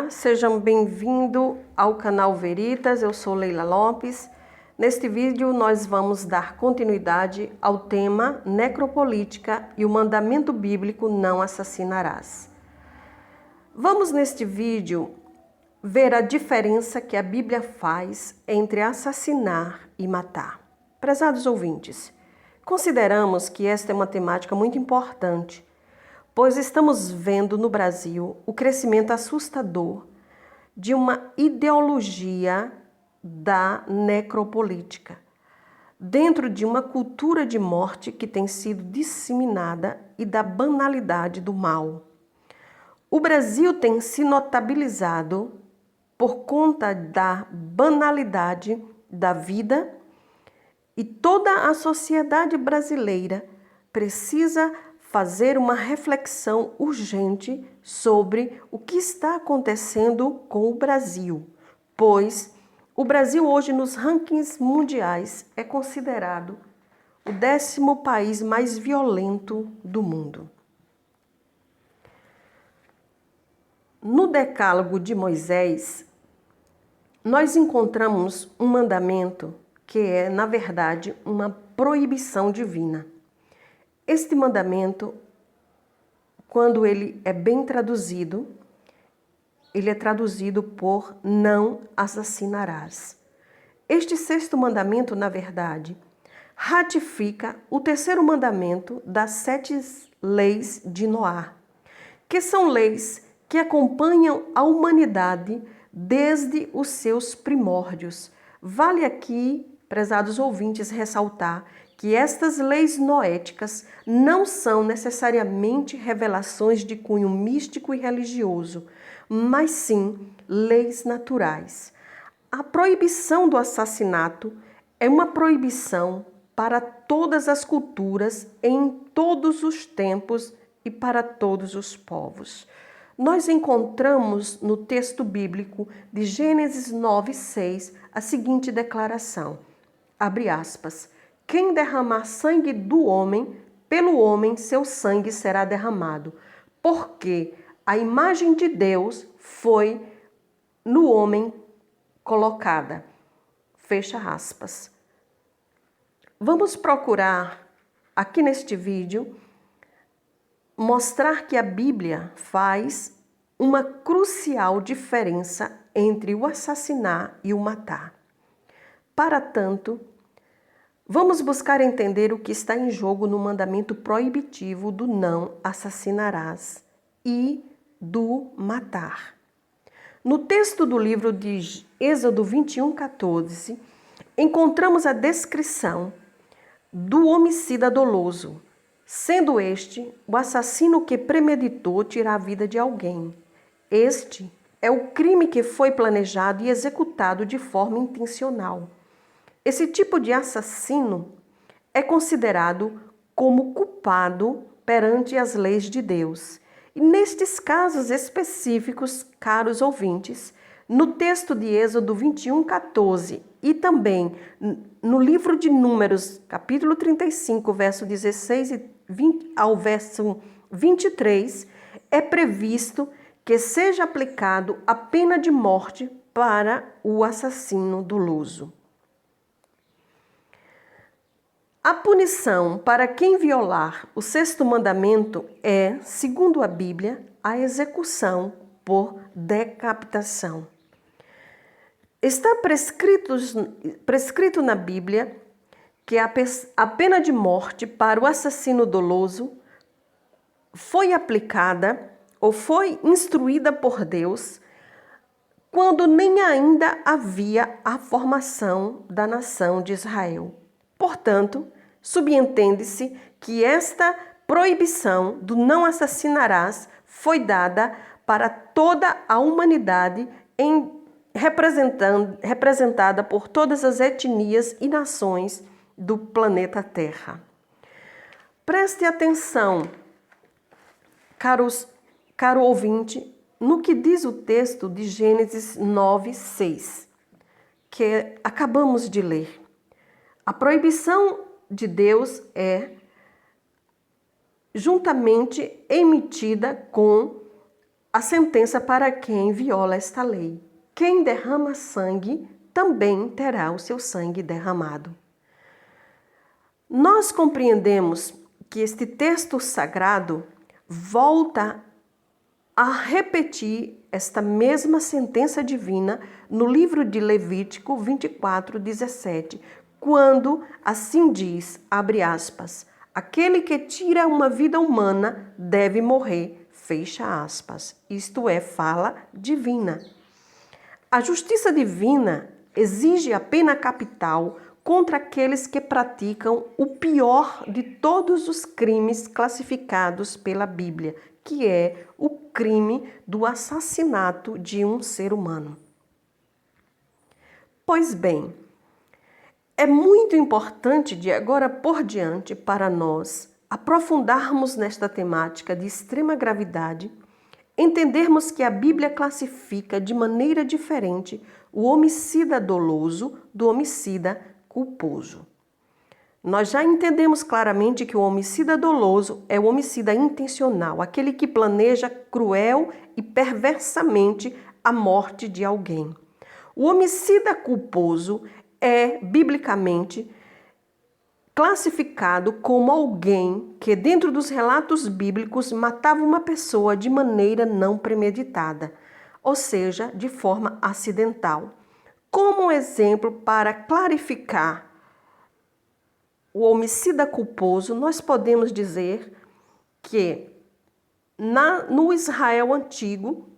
Olá, sejam bem-vindos ao canal Veritas, eu sou Leila Lopes. Neste vídeo nós vamos dar continuidade ao tema necropolítica e o mandamento bíblico não assassinarás. Vamos neste vídeo ver a diferença que a Bíblia faz entre assassinar e matar. Prezados ouvintes, consideramos que esta é uma temática muito importante, pois estamos vendo no Brasil o crescimento assustador de uma ideologia da necropolítica, dentro de uma cultura de morte que tem sido disseminada e da banalidade do mal. O Brasil tem se notabilizado por conta da banalidade da vida e toda a sociedade brasileira precisa fazer uma reflexão urgente sobre o que está acontecendo com o Brasil, pois o Brasil hoje nos rankings mundiais é considerado o 10º país mais violento do mundo. No Decálogo de Moisés, nós encontramos um mandamento que é, na verdade, uma proibição divina. Este mandamento, quando ele é bem traduzido, ele é traduzido por não assassinarás. Este 6º mandamento, na verdade, ratifica o 3º mandamento das 7 leis de Noé, que são leis que acompanham a humanidade desde os seus primórdios. Vale aqui, prezados ouvintes, ressaltar que estas leis noéticas não são necessariamente revelações de cunho místico e religioso, mas sim leis naturais. A proibição do assassinato é uma proibição para todas as culturas, em todos os tempos e para todos os povos. Nós encontramos no texto bíblico de Gênesis 9:6 a seguinte declaração, abre aspas, quem derramar sangue do homem, pelo homem seu sangue será derramado, porque a imagem de Deus foi no homem colocada. Fecha aspas. Vamos procurar aqui neste vídeo mostrar que a Bíblia faz uma crucial diferença entre o assassinar e o matar. Para tanto, vamos buscar entender o que está em jogo no mandamento proibitivo do não assassinarás e do matar. No texto do livro de Êxodo 21:14, encontramos a descrição do homicida doloso, sendo este o assassino que premeditou tirar a vida de alguém. Este é o crime que foi planejado e executado de forma intencional. Esse tipo de assassino é considerado como culpado perante as leis de Deus. E nestes casos específicos, caros ouvintes, no texto de Êxodo 21:14 e também no livro de Números, capítulo 35, verso 16 ao verso 23, é previsto que seja aplicado a pena de morte para o assassino doloso. A punição para quem violar o 6º mandamento é, segundo a Bíblia, a execução por decapitação. Está prescrito na Bíblia que a pena de morte para o assassino doloso foi aplicada ou foi instruída por Deus quando nem ainda havia a formação da nação de Israel. Portanto, subentende-se que esta proibição do não assassinarás foi dada para toda a humanidade representada por todas as etnias e nações do planeta Terra. Preste atenção, caro ouvinte, no que diz o texto de Gênesis 9:6, que acabamos de ler. A proibição de Deus é juntamente emitida com a sentença para quem viola esta lei. Quem derrama sangue também terá o seu sangue derramado. Nós compreendemos que este texto sagrado volta a repetir esta mesma sentença divina no livro de Levítico 24:17, quando assim diz, abre aspas, aquele que tira uma vida humana deve morrer, fecha aspas. Isto é, fala divina. A justiça divina exige a pena capital contra aqueles que praticam o pior de todos os crimes classificados pela Bíblia, que é o crime do assassinato de um ser humano. Pois bem, é muito importante de agora por diante para nós aprofundarmos nesta temática de extrema gravidade, entendermos que a Bíblia classifica de maneira diferente o homicida doloso do homicida culposo. Nós já entendemos claramente que o homicida doloso é o homicida intencional, aquele que planeja cruel e perversamente a morte de alguém. O homicida culposo é, biblicamente, classificado como alguém que, dentro dos relatos bíblicos, matava uma pessoa de maneira não premeditada, ou seja, de forma acidental. Como exemplo para clarificar o homicida culposo, nós podemos dizer que no Israel antigo,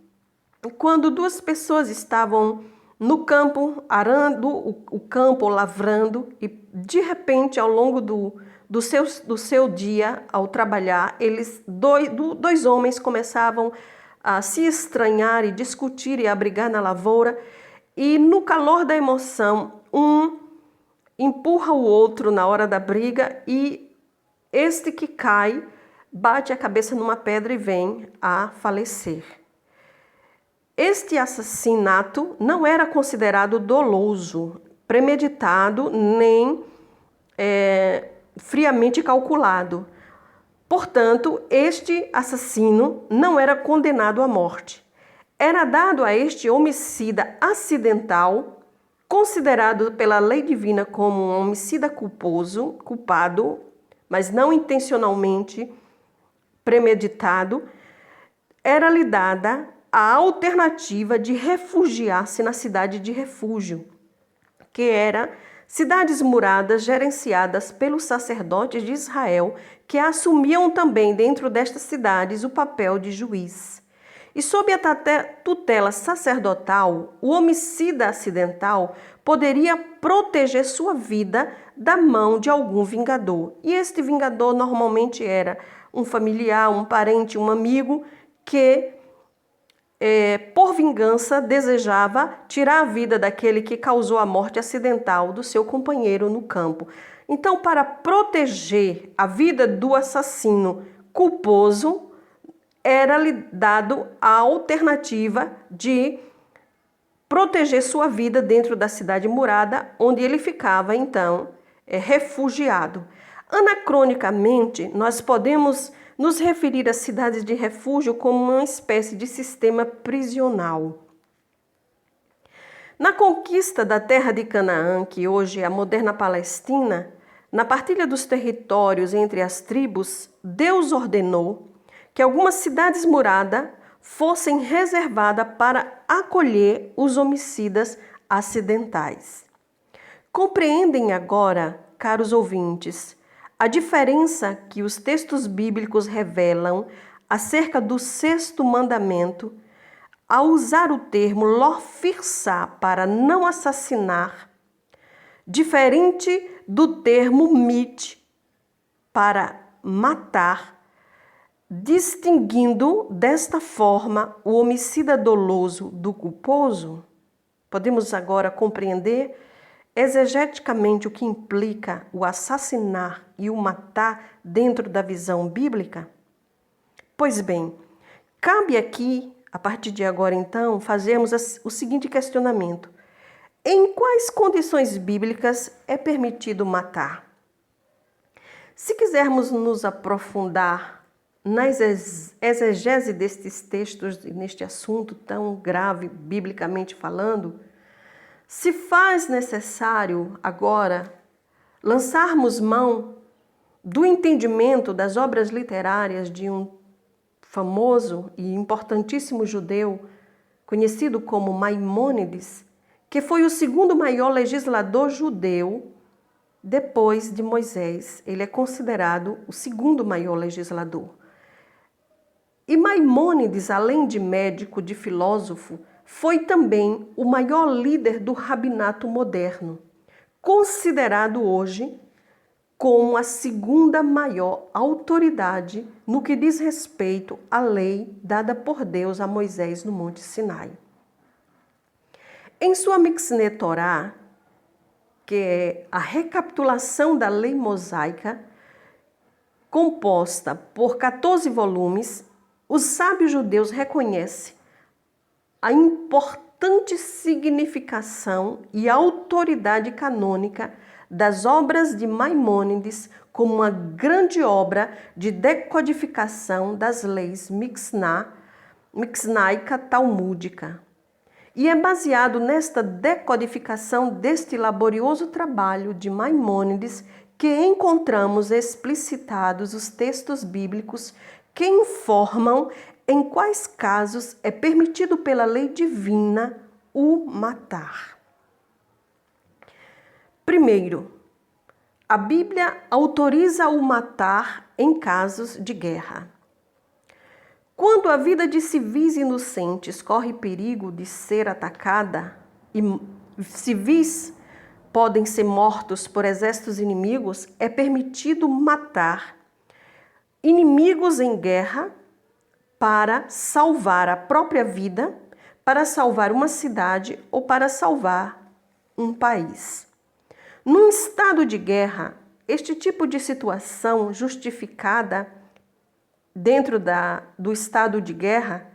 quando duas pessoas estavam no campo, arando o campo, lavrando, e de repente, ao longo do seu dia, ao trabalhar, dois homens começavam a se estranhar e discutir e a brigar na lavoura, e no calor da emoção, um empurra o outro na hora da briga e este que cai bate a cabeça numa pedra e vem a falecer. Este assassinato não era considerado doloso, premeditado, nem friamente calculado. Portanto, este assassino não era condenado à morte. Era dado a este homicida acidental, considerado pela lei divina como um homicida culpado, mas não intencionalmente premeditado, era-lhe dada a alternativa de refugiar-se na cidade de refúgio, que era cidades muradas gerenciadas pelos sacerdotes de Israel, que assumiam também dentro destas cidades o papel de juiz. E sob a tutela sacerdotal, o homicida acidental poderia proteger sua vida da mão de algum vingador. E este vingador normalmente era um familiar, um parente, um amigo que, por vingança, desejava tirar a vida daquele que causou a morte acidental do seu companheiro no campo. Então, para proteger a vida do assassino culposo, era-lhe dado a alternativa de proteger sua vida dentro da cidade murada, onde ele ficava, então, refugiado. Anacronicamente, nós podemos nos referir às cidades de refúgio como uma espécie de sistema prisional. Na conquista da terra de Canaã, que hoje é a moderna Palestina, na partilha dos territórios entre as tribos, Deus ordenou que algumas cidades muradas fossem reservadas para acolher os homicidas acidentais. Compreendem agora, caros ouvintes, a diferença que os textos bíblicos revelam acerca do sexto mandamento ao usar o termo lofirçá para não assassinar, diferente do termo mit para matar, distinguindo desta forma o homicida doloso do culposo? Podemos agora compreender exegeticamente o que implica o assassinar e o matar dentro da visão bíblica? Pois bem, cabe aqui, a partir de agora então, fazermos o seguinte questionamento: em quais condições bíblicas é permitido matar? Se quisermos nos aprofundar na exegese destes textos e neste assunto tão grave, biblicamente falando, se faz necessário agora lançarmos mão do entendimento das obras literárias de um famoso e importantíssimo judeu, conhecido como Maimônides, que foi o segundo maior legislador judeu depois de Moisés. Ele é considerado o segundo maior legislador. E Maimônides, além de médico, de filósofo, foi também o maior líder do rabinato moderno, considerado hoje como a segunda maior autoridade no que diz respeito à lei dada por Deus a Moisés no Monte Sinai. Em sua Mixneh Torá, que é a recapitulação da lei mosaica, composta por 14 volumes, os sábios judeus reconhecem a importante significação e autoridade canônica das obras de Maimônides como uma grande obra de decodificação das leis mixnaica talmúdica. E é baseado nesta decodificação deste laborioso trabalho de Maimônides que encontramos explicitados os textos bíblicos que informam em quais casos é permitido pela lei divina o matar. Primeiro, a Bíblia autoriza o matar em casos de guerra. Quando a vida de civis inocentes corre perigo de ser atacada e civis podem ser mortos por exércitos inimigos, é permitido matar inimigos em guerra para salvar a própria vida, para salvar uma cidade ou para salvar um país. Num estado de guerra, este tipo de situação justificada dentro do estado de guerra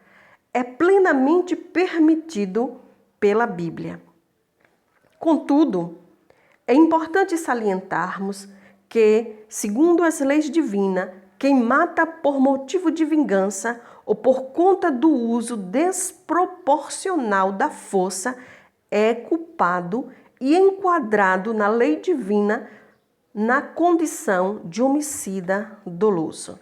é plenamente permitido pela Bíblia. Contudo, é importante salientarmos que, segundo as leis divinas, quem mata por motivo de vingança ou por conta do uso desproporcional da força é culpado e enquadrado na lei divina na condição de homicida doloso.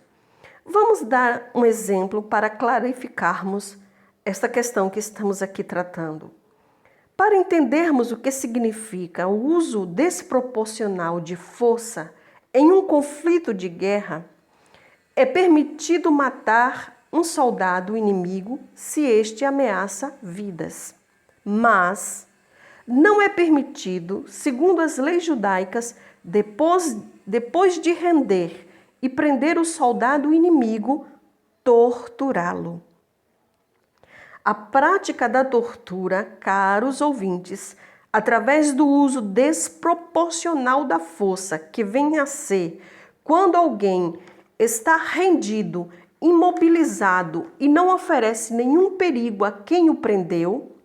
Vamos dar um exemplo para clarificarmos esta questão que estamos aqui tratando. Para entendermos o que significa o uso desproporcional de força em um conflito de guerra, é permitido matar um soldado inimigo se este ameaça vidas. Mas não é permitido, segundo as leis judaicas, depois de render e prender o soldado inimigo, torturá-lo. A prática da tortura, caros ouvintes, através do uso desproporcional da força, que vem a ser quando alguém está rendido, imobilizado e não oferece nenhum perigo a quem o prendeu,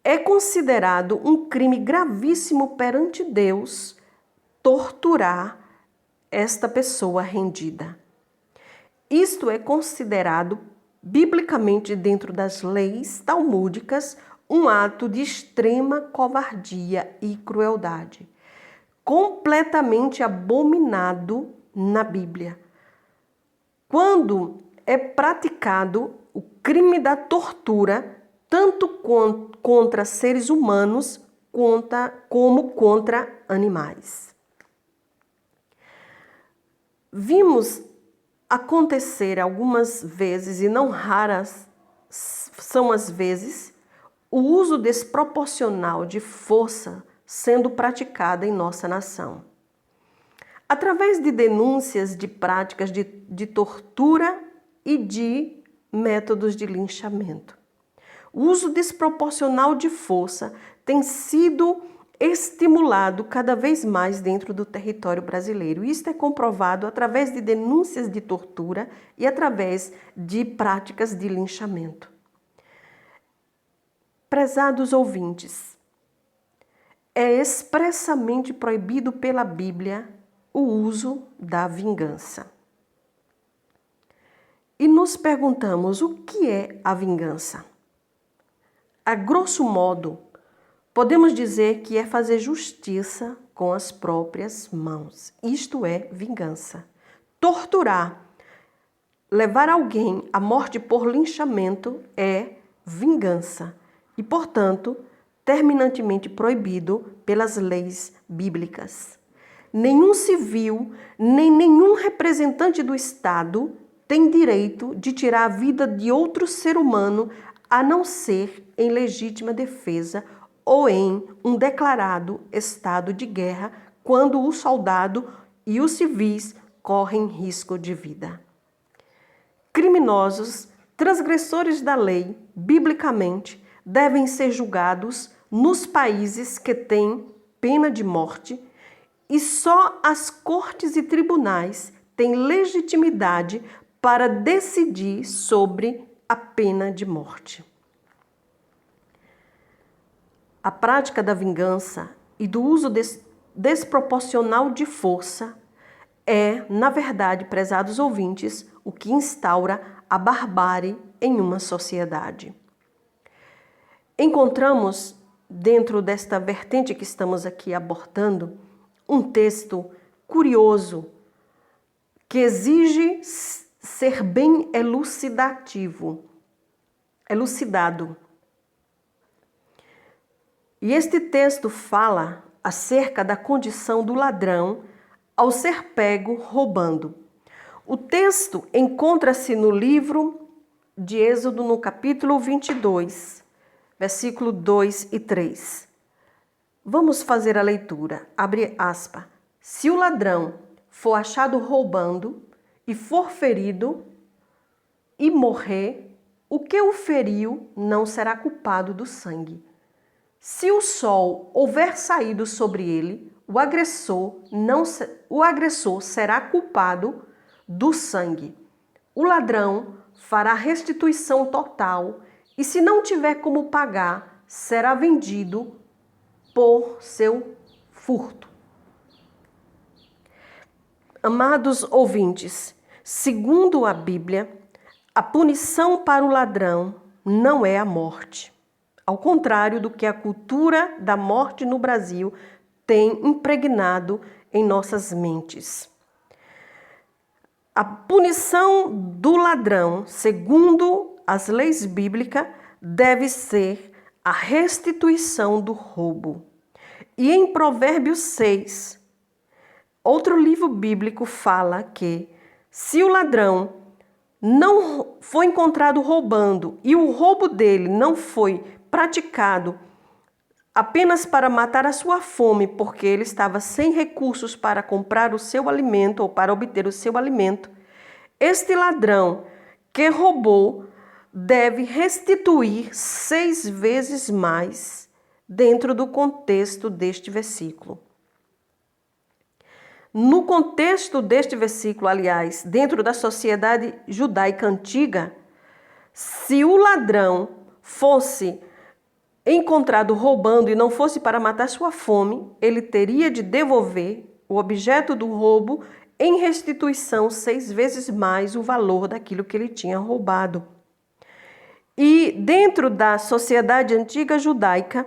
é considerado um crime gravíssimo perante Deus torturar esta pessoa rendida. Isto é considerado biblicamente, dentro das leis talmúdicas, um ato de extrema covardia e crueldade, completamente abominado na Bíblia. Quando é praticado o crime da tortura, tanto contra seres humanos como contra animais. Vimos acontecer algumas vezes, e não raras são as vezes, o uso desproporcional de força sendo praticada em nossa nação. Através de denúncias de práticas de tortura e de métodos de linchamento. O uso desproporcional de força tem sido estimulado cada vez mais dentro do território brasileiro. Isto é comprovado através de denúncias de tortura e através de práticas de linchamento. Prezados ouvintes, é expressamente proibido pela Bíblia o uso da vingança. E nos perguntamos o que é a vingança. A grosso modo, podemos dizer que é fazer justiça com as próprias mãos. Isto é vingança. Torturar, levar alguém à morte por linchamento é vingança e, portanto, terminantemente proibido pelas leis bíblicas. Nenhum civil, nem nenhum representante do Estado tem direito de tirar a vida de outro ser humano, a não ser em legítima defesa ou em um declarado estado de guerra, quando o soldado e os civis correm risco de vida. Criminosos, transgressores da lei, biblicamente, devem ser julgados nos países que têm pena de morte, e só as cortes e tribunais têm legitimidade para decidir sobre a pena de morte. A prática da vingança e do uso desproporcional de força é, na verdade, prezados ouvintes, o que instaura a barbárie em uma sociedade. Encontramos, dentro desta vertente que estamos aqui abordando, um texto curioso que exige ser bem elucidado. E este texto fala acerca da condição do ladrão ao ser pego roubando. O texto encontra-se no livro de Êxodo, no capítulo 22, versículo 2 e 3. Vamos fazer a leitura. Abre aspas. Se o ladrão for achado roubando e for ferido e morrer, o que o feriu não será culpado do sangue. Se o sol houver saído sobre ele, o agressor será culpado do sangue. O ladrão fará restituição total e, se não tiver como pagar, será vendido por seu furto. Amados ouvintes, segundo a Bíblia, a punição para o ladrão não é a morte. Ao contrário do que a cultura da morte no Brasil tem impregnado em nossas mentes. A punição do ladrão, segundo as leis bíblicas, deve ser a restituição do roubo. E em Provérbios 6, outro livro bíblico fala que se o ladrão não foi encontrado roubando e o roubo dele não foi praticado apenas para matar a sua fome, porque ele estava sem recursos para comprar o seu alimento ou para obter o seu alimento, este ladrão que roubou deve restituir 6 vezes mais dentro do contexto deste versículo. No contexto deste versículo, aliás, dentro da sociedade judaica antiga, se o ladrão fosse encontrado roubando e não fosse para matar sua fome, ele teria de devolver o objeto do roubo em restituição 6 vezes mais o valor daquilo que ele tinha roubado. E dentro da sociedade antiga judaica,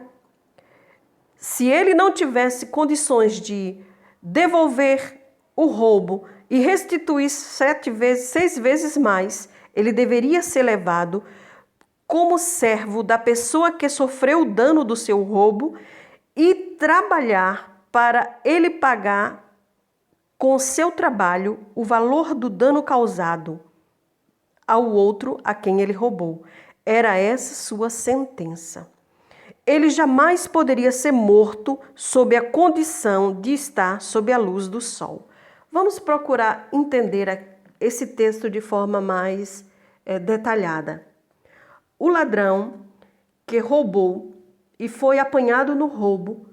se ele não tivesse condições de devolver o roubo e restituir 6 vezes mais, ele deveria ser levado como servo da pessoa que sofreu o dano do seu roubo e trabalhar para ele pagar com seu trabalho o valor do dano causado ao outro a quem ele roubou. Era essa sua sentença. Ele jamais poderia ser morto sob a condição de estar sob a luz do sol. Vamos procurar entender esse texto de forma mais detalhada. O ladrão que roubou e foi apanhado no roubo,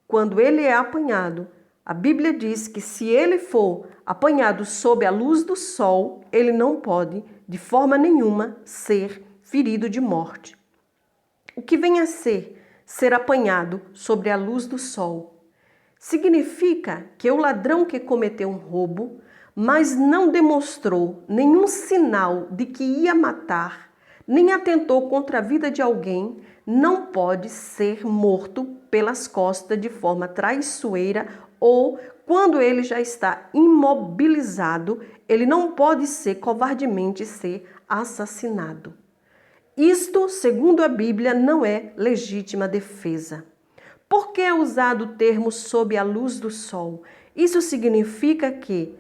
quando ele é apanhado, a Bíblia diz que se ele for apanhado sob a luz do sol, ele não pode, de forma nenhuma, ser ferido de morte. O que vem a ser apanhado sobre a luz do sol significa que o ladrão que cometeu um roubo mas não demonstrou nenhum sinal de que ia matar, nem atentou contra a vida de alguém, não pode ser morto pelas costas de forma traiçoeira ou quando ele já está imobilizado, ele não pode ser covardemente ser assassinado. Isto, segundo a Bíblia, não é legítima defesa. Por que é usado o termo sob a luz do sol? Isso significa que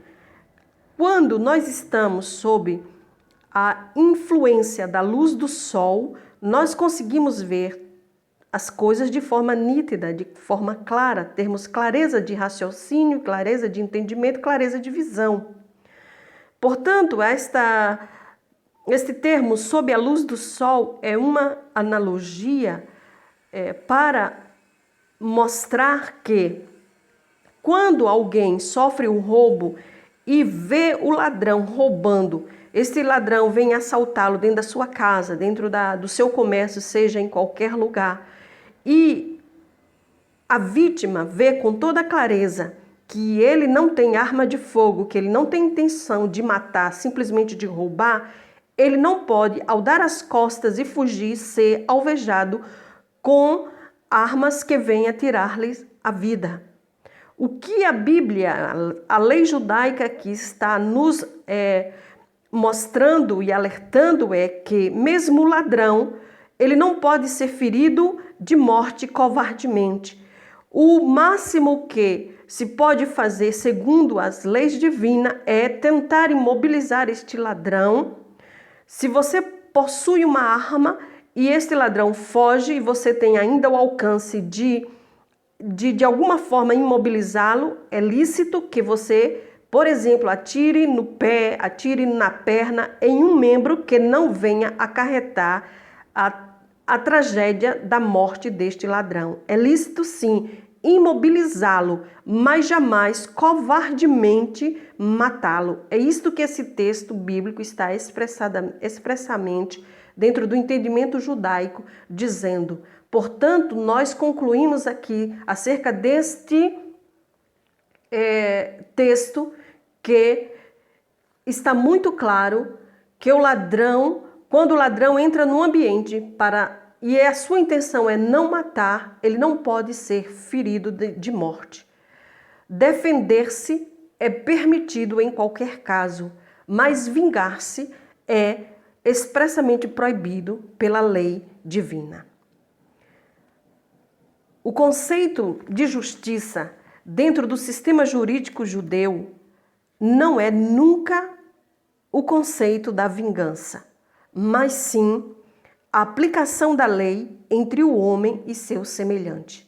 quando nós estamos sob a influência da luz do sol, nós conseguimos ver as coisas de forma nítida, de forma clara, termos clareza de raciocínio, clareza de entendimento, clareza de visão. Portanto, este termo sob a luz do sol é uma analogia para mostrar que quando alguém sofre um roubo e vê o ladrão roubando, este ladrão vem assaltá-lo dentro da sua casa, dentro do seu comércio, seja em qualquer lugar, e a vítima vê com toda clareza que ele não tem arma de fogo, que ele não tem intenção de matar, simplesmente de roubar, ele não pode, ao dar as costas e fugir, ser alvejado com armas que venham tirar-lhes a vida. O que a Bíblia, a lei judaica que está nos mostrando e alertando é que mesmo o ladrão, ele não pode ser ferido de morte covardemente. O máximo que se pode fazer, segundo as leis divinas, é tentar imobilizar este ladrão. Se você possui uma arma e este ladrão foge e você tem ainda o alcance de alguma forma imobilizá-lo, é lícito que você, por exemplo, atire no pé, atire na perna, em um membro que não venha acarretar a tragédia da morte deste ladrão. É lícito sim imobilizá-lo, mas jamais covardemente matá-lo. É isto que esse texto bíblico está expressamente dentro do entendimento judaico, dizendo. Portanto, nós concluímos aqui acerca deste texto que está muito claro que o ladrão, quando o ladrão entra no ambiente e a sua intenção é não matar, ele não pode ser ferido de morte. Defender-se é permitido em qualquer caso, mas vingar-se é expressamente proibido pela lei divina. O conceito de justiça dentro do sistema jurídico judeu não é nunca o conceito da vingança, mas sim a aplicação da lei entre o homem e seu semelhante.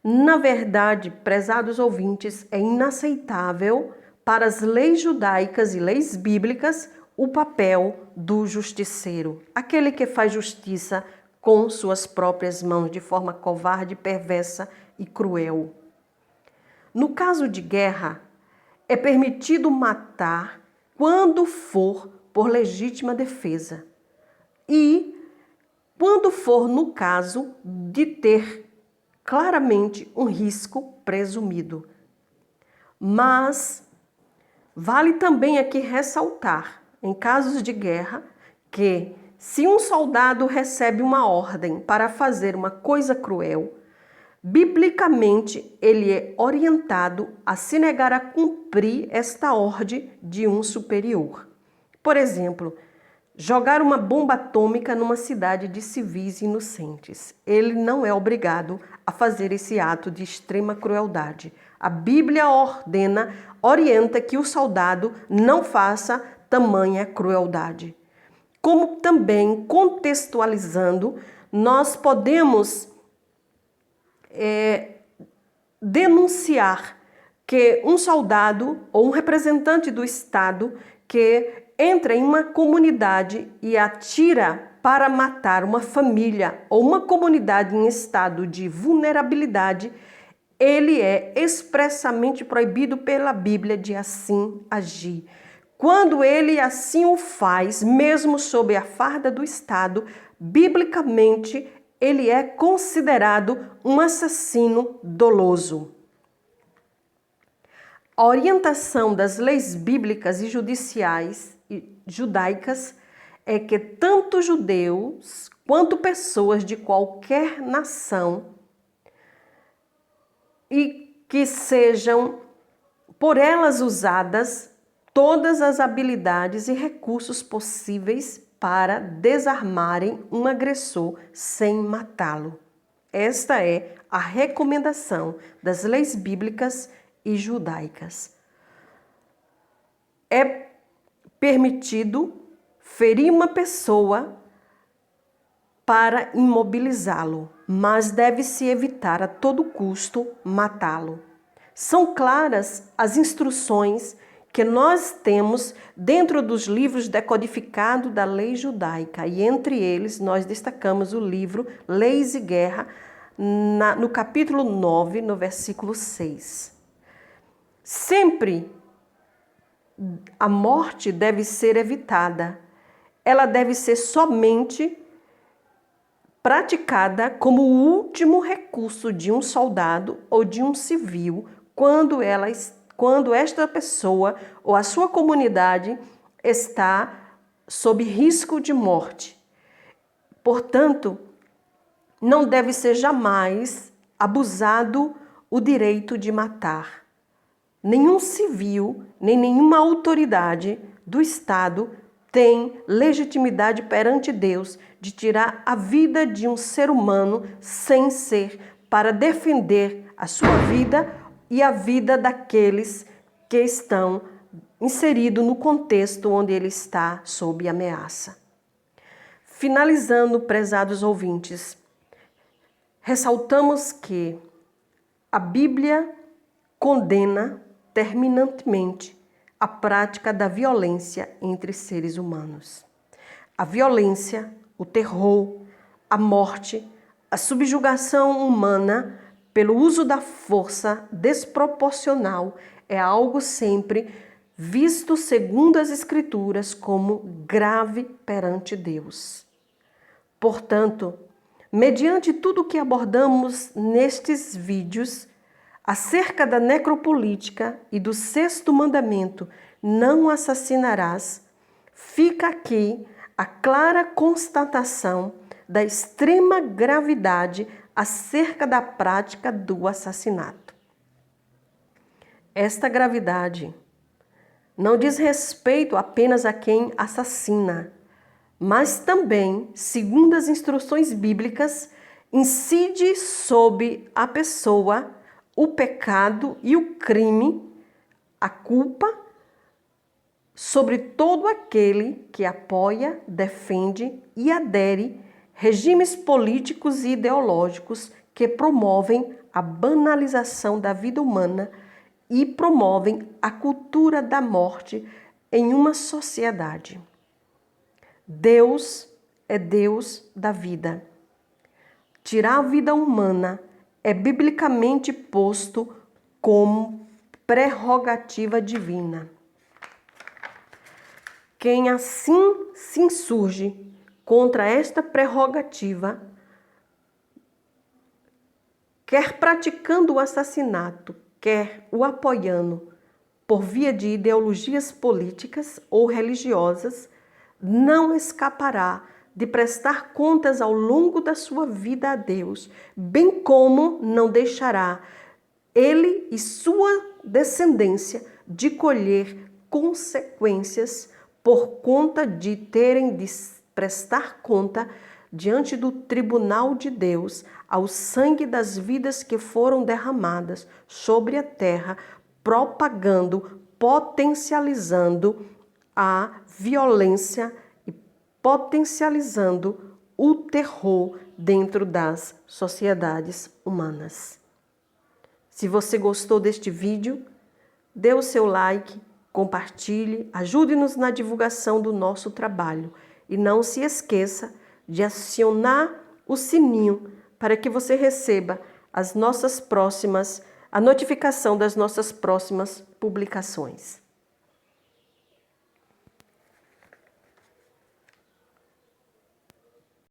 Na verdade, prezados ouvintes, é inaceitável para as leis judaicas e leis bíblicas o papel do justiceiro, aquele que faz justiça com suas próprias mãos, de forma covarde, perversa e cruel. No caso de guerra, é permitido matar quando for por legítima defesa e quando for no caso de ter claramente um risco presumido. Mas vale também aqui ressaltar, em casos de guerra, que se um soldado recebe uma ordem para fazer uma coisa cruel, biblicamente ele é orientado a se negar a cumprir esta ordem de um superior. Por exemplo, jogar uma bomba atômica numa cidade de civis inocentes. Ele não é obrigado a fazer esse ato de extrema crueldade. A Bíblia orienta que o soldado não faça tamanha crueldade. Como também, contextualizando, nós podemos denunciar que um soldado ou um representante do Estado que entra em uma comunidade e atira para matar uma família ou uma comunidade em estado de vulnerabilidade, ele é expressamente proibido pela Bíblia de assim agir. Quando ele assim o faz, mesmo sob a farda do Estado, biblicamente ele é considerado um assassino doloso. A orientação das leis bíblicas e judiciais e judaicas é que tanto judeus quanto pessoas de qualquer nação e que sejam por elas usadas todas as habilidades e recursos possíveis para desarmarem um agressor sem matá-lo. Esta é a recomendação das leis bíblicas e judaicas. É permitido ferir uma pessoa para imobilizá-lo, mas deve-se evitar a todo custo matá-lo. São claras as instruções que nós temos dentro dos livros decodificados da lei judaica, e entre eles nós destacamos o livro Leis e Guerra, no capítulo 9, no versículo 6. Sempre a morte deve ser evitada. Ela deve ser somente praticada como o último recurso de um soldado ou de um civil quando esta pessoa ou a sua comunidade está sob risco de morte. Portanto, não deve ser jamais abusado o direito de matar. Nenhum civil, nem nenhuma autoridade do Estado tem legitimidade perante Deus de tirar a vida de um ser humano sem ser para defender a sua vida e a vida daqueles que estão inseridos no contexto onde ele está sob ameaça. Finalizando, prezados ouvintes, ressaltamos que a Bíblia condena terminantemente a prática da violência entre seres humanos. A violência, o terror, a morte, a subjugação humana pelo uso da força desproporcional é algo sempre visto segundo as Escrituras como grave perante Deus. Portanto, mediante tudo o que abordamos nestes vídeos acerca da necropolítica e do 6º mandamento, não assassinarás, fica aqui a clara constatação da extrema gravidade acerca da prática do assassinato. Esta gravidade não diz respeito apenas a quem assassina, mas também, segundo as instruções bíblicas, incide sobre a pessoa o pecado e o crime, a culpa, sobre todo aquele que apoia, defende e adere regimes políticos e ideológicos que promovem a banalização da vida humana e promovem a cultura da morte em uma sociedade. Deus é Deus da vida. Tirar a vida humana é biblicamente posto como prerrogativa divina. Quem assim se insurge contra esta prerrogativa, quer praticando o assassinato, quer o apoiando por via de ideologias políticas ou religiosas, não escapará de prestar contas ao longo da sua vida a Deus, bem como não deixará ele e sua descendência de colher consequências por conta de terem de prestar conta diante do tribunal de Deus ao sangue das vidas que foram derramadas sobre a terra, propagando, potencializando a violência e potencializando o terror dentro das sociedades humanas. Se você gostou deste vídeo, dê o seu like, compartilhe, ajude-nos na divulgação do nosso trabalho e não se esqueça de acionar o sininho para que você receba a notificação das nossas próximas publicações.